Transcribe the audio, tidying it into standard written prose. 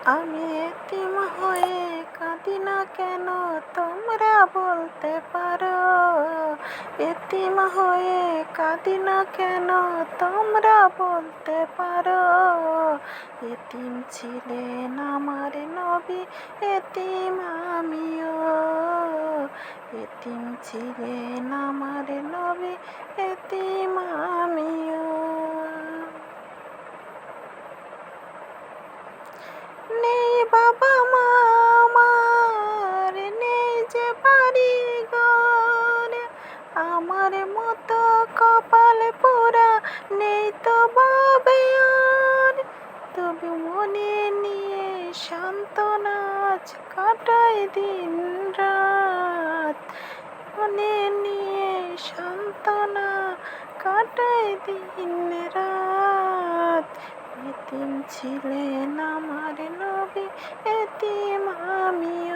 আমি এতিম হয়ে কাঁদি না কেন, তোমরা বলতে পারো? এতিম হয়ে কাঁদি না কেন, তোমরা বলতে পারো? এতিম ছিলেন আমার নবী, এতিম আমিও। এতিম ছিলেন আমার নবী, এতিম আমিও। নেই বাবা মা আমার, নেই যে বাড়ি ঘর, আমার মতো কপাল পোড়া নেই তো বাবে আর। তবু মনে নিয়ে সান্ত্বনা আজ কাটাই দিন রাত, মনে নিয়ে সান্ত্বনা কাটাই দিন রাত। এতিম ছিলেন আমার নবী, এতিম আমিও।